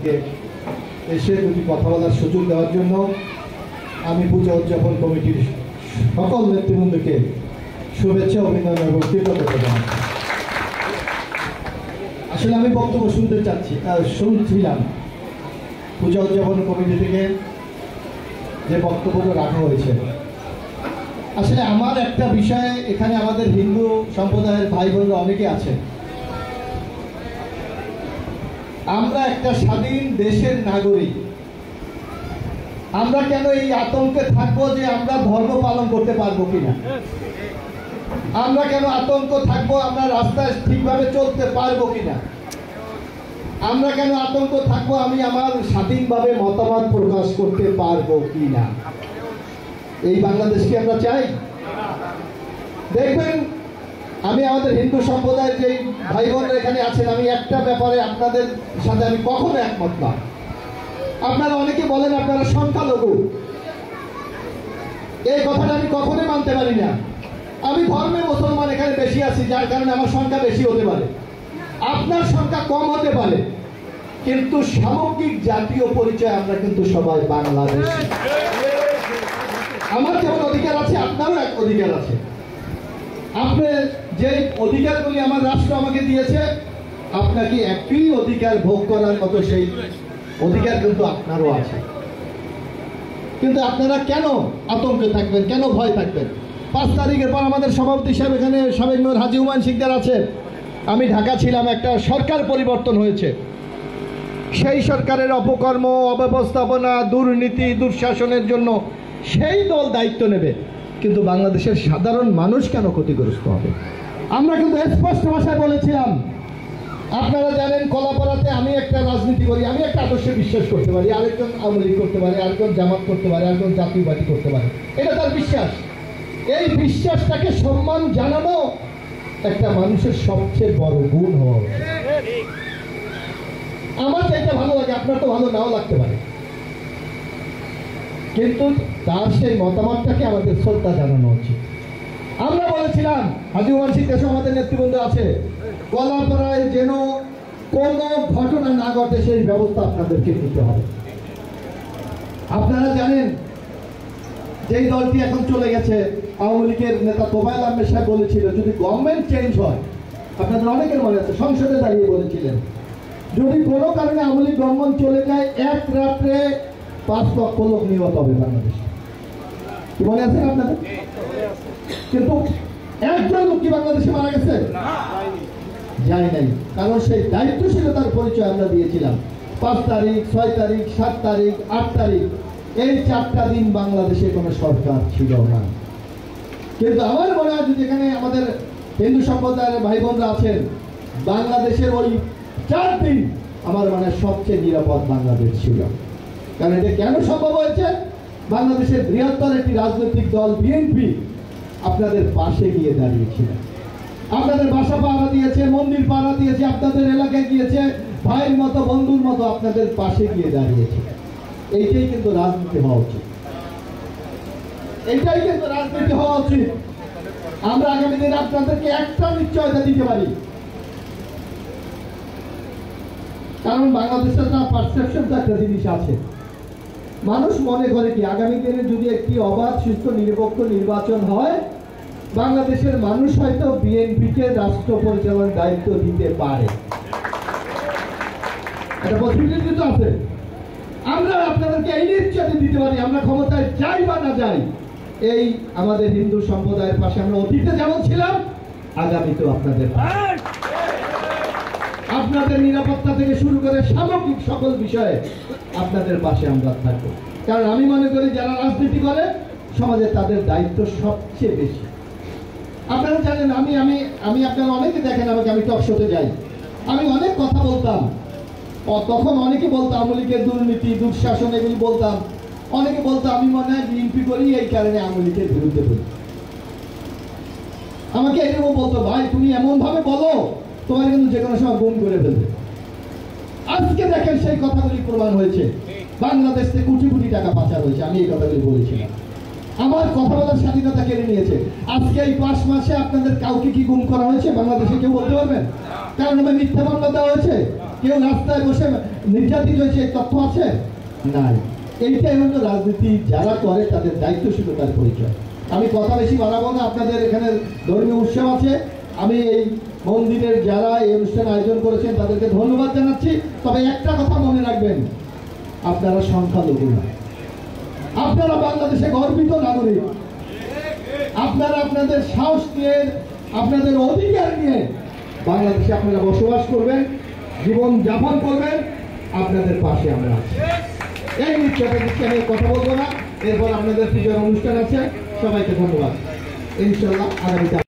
থেকে এসে দুটি কথা বলার সুযোগ দেওয়ার জন্য আমি পূজা উদযাপন কমিটির সকল নেতৃবৃন্দকে শুভেচ্ছা, অভিনন্দন এবং কৃতজ্ঞতা জানাই। আসলে আমি বক্তব্য শুনছিলাম পূজা উদযাপন কমিটি থেকে যে বক্তব্যটা রাখা হয়েছে। আসলে আমার একটা বিষয়ে, এখানে আমাদের হিন্দু সম্প্রদায়ের ভাই বোনরা অনেকে আছে, আমরা একটা স্বাধীন দেশের নাগরিক, আমরা কেন এই আতঙ্কে থাকবো যে আমরা ধর্ম পালন করতে পারবো কিনা? আমরা কেন আতঙ্ক থাকবো আমরা রাস্তায় ঠিকভাবে চলতে পারবো কিনা? আমরা কেন আতঙ্ক থাকবো আমি আমার স্বাধীনভাবে মতামত প্রকাশ করতে পারবো কিনা? এই বাংলাদেশকে আমরা চাই? দেখবেন, আমি আমাদের হিন্দু সম্প্রদায়ের যে ভাই বোনরা এখানে আছেন, আমি একটা ব্যাপারে আপনাদের সাথে আমি কখনো একমত না। আপনারা অনেকে বলেন আপনারা সংখ্যালঘু, এই কথাটা আমি কখনোই মানতে পারি না। আমি ধর্মে মুসলমান এখানে বেশি আছি, যার কারণে আমার সংখ্যা বেশি হতে পারে, আপনার সংখ্যা কম হতে পারে, কিন্তু সামগ্রিক জাতীয় পরিচয় আমরা কিন্তু সবাই বাংলাদেশী। আমার যেমন অধিকার আছে আপনারও এক অধিকার আছে। আপনার যে অধিকারগুলি আমার রাষ্ট্র আমাকে দিয়েছে, আপনাকে একই অধিকার ভোগ করার মতো সেই অধিকার কিন্তু আপনারও আছে। কিন্তু আপনারা কেন আতঙ্কে থাকবেন, কেন ভয় থাকবেন? 5 তারিখের পর আমাদের সভাপতি সাহেব এখানে সাবেক মেয়র হাজী হুমায়ুন শিকদার আছেন। আমি ঢাকা ছিলাম, একটা সরকার পরিবর্তন হয়েছে, সেই সরকারের অপকর্ম, অব্যবস্থাপনা, দুর্নীতি, দুঃশাসনের জন্য সেই দল দায়িত্ব নেবে, কিন্তু বাংলাদেশের সাধারণ মানুষ কেন ক্ষতিগ্রস্ত হবে? আমরা কিন্তু স্পষ্ট ভাষায় বলেছিলাম। আপনারা জানেন, কলাপাড়াতে আমি একটা রাজনীতি করি, আমি একটা আদর্শে বিশ্বাস করতে পারি, আরেকজন আওয়ামী লীগ করতে পারে, আরেকজন জামাত করতে পারে, আরেকজন জাতীয় পার্টি করতে পারে, এটা তার বিশ্বাস। এই বিশ্বাসটাকে সম্মান জানানো একটা মানুষের সবচেয়ে বড় গুণ হওয়া উচিত। আমার চাইতে ভালো লাগে, আপনার তো ভালো নাও লাগতে পারে, কিন্তু তার সেই মতামতটাকে আমাদের শ্রদ্ধা জানানো উচিত। আমরা বলেছিলাম, হাজী হুমায়ুন শিকদার সহ আমাদের নেতৃবৃন্দ আছে, কলাপাড়ায় যেন কোনো ঘটনা না ঘটে সেই ব্যবস্থা আপনাদেরকে নিতে হবে। আপনারা জানেন, যেই দলটি এখন চলে গেছে, আওয়ামী লীগের নেতা তোফায়েল আহমেদ সাহেব বলেছিল যদি গভর্নমেন্ট চেঞ্জ হয়, আপনাদের অনেকের মনে আছে, সংসদে দাঁড়িয়ে বলেছিলেন যদি কোনো কারণে আওয়ামী লীগ গভর্নমেন্ট চলে যায়, এক রাত্রে 5 লক্ষ লোক নিহত হবে বাংলাদেশে। কি মনে আছে আপনাদের? কিন্তু একজন লোক কি বাংলাদেশে মারা গেছে? যায় নাই, কারণ সেই দায়িত্বশীলতার পরিচয় আমরা দিয়েছিলাম। 5 তারিখ, 6 তারিখ, 7 তারিখ, 8 তারিখ, এই 4টা দিন বাংলাদেশে কোনো সরকার ছিল না। কিন্তু আমার মনে হয় যদি এখানে আমাদের হিন্দু সম্প্রদায়ের ভাই বোনরা আছেন, বাংলাদেশের ওই 4 দিন আমার মনে হয় সবচেয়ে নিরাপদ বাংলাদেশ ছিল। কারণ এটা কেন সম্ভব হয়েছে? বাংলাদেশের বৃহত্তর একটি রাজনৈতিক দল বিএনপি আপনাদের পাশে গিয়ে দাঁড়িয়েছিল, আপনাদের বাসা পাহারা দিয়েছে, মন্দির পাহারা দিয়েছে, আপনাদের এলাকায় গিয়েছে, ভাইয়ের মতো, বন্ধুর মতো আপনাদের পাশে গিয়ে দাঁড়িয়েছে। এইটাই কিন্তু রাজনীতি হওয়া উচিত, এইটাই কিন্তু রাজনীতি হওয়া উচিত। আমরা আগামী দিনে আপনাদেরকে একটা নিশ্চয়তা দিতে পারি, কারণ বাংলাদেশের পারসেপশন তো একটা জিনিস আছে। মানুষ মনে করে কি আগামী দিনে যদি একটি অবাধ, সুস্থ, নিরপেক্ষ নির্বাচন হয়, বাংলাদেশের মানুষ হয়তো বিএনপিকে রাষ্ট্র পরিচালনার দায়িত্ব দিতে পারে, একটা পসিবিলিটি তো আছে। আমরা আপনাদেরকে এই নিশ্চয়তা দিতে পারি, আমরা ক্ষমতায় যাই বা না যাই, এই আমাদের হিন্দু সম্প্রদায়ের পাশে আমরা অতীতে যেমন ছিলাম, আগামীতেও আপনাদের আপনাদের নিরাপত্তা থেকে শুরু করে সামগ্রিক সকল বিষয়ে আপনাদের পাশে আমরা থাকবো। কারণ আমি মনে করি যারা রাজনীতি করে সমাজে তাদের দায়িত্ব সবচেয়ে বেশি। আপনারা জানেন, আমি আমি আমি আপনারা অনেকে দেখেন আমাকে, আমি টক শোতে যাই, আমি অনেক কথা বলতাম, তখন অনেকে বলতো আওয়ামী লীগের দুর্নীতি, দুঃশাসন এগুলি বলতাম, অনেকে বলতো আমি মনে হয় বিএনপি করি এই কারণে আওয়ামী লীগের বিরুদ্ধে বলি। আমাকে এরকম বলতো, ভাই তুমি এমন ভাবে বলো তোমার কিন্তু যে কোনো সময় গুম করে ফেলবে। আজকে দেখেন সেই কথাগুলি প্রমাণ হয়েছে, বাংলাদেশ থেকে কোটি কোটি টাকা পাচার হয়েছে। আমি এই কথাগুলি বলেছিলাম, আমার কথা বলার স্বাধীনতা কেড়ে নিয়েছে। আজকে এই 5 মাসে আপনাদের কাউকে কি গুম করা হয়েছে বাংলাদেশে কেউ বলতে পারবেন? কারণ মিথ্যা মামলা দেওয়া হয়েছে, কেউ রাস্তায় বসে নির্যাতিত হয়েছে এই তথ্য আছে? নাই। এইটাই হলো রাজনীতি যারা করে তাদের দায়িত্বশীলতার পরিচয়। আমি কথা বেশি বাড়াবো না, আপনাদের এখানে ধর্মীয় উৎসব আছে, আমি এই মন্দিরের যারা এই অনুষ্ঠান আয়োজন করেছেন তাদেরকে ধন্যবাদ জানাচ্ছি। তবে একটা কথা মনে রাখবেন, আপনারা সংখ্যালঘু না, আপনারা বাংলাদেশে গর্বিত নাগরিক। আপনারা আপনাদের সাহস নিয়ে, আপনাদের অধিকার নিয়ে বাংলাদেশে আপনারা বসবাস করবেন, জীবন যাপন করবেন, আপনাদের পাশে আমরা আছি। এই মিথ্যাটা দিচ্ছি, আমি কথা বলবো না। এরপর আপনাদের পূজার অনুষ্ঠান আছে, সবাইকে ধন্যবাদ। ইনশাল্লাহ আগামীতে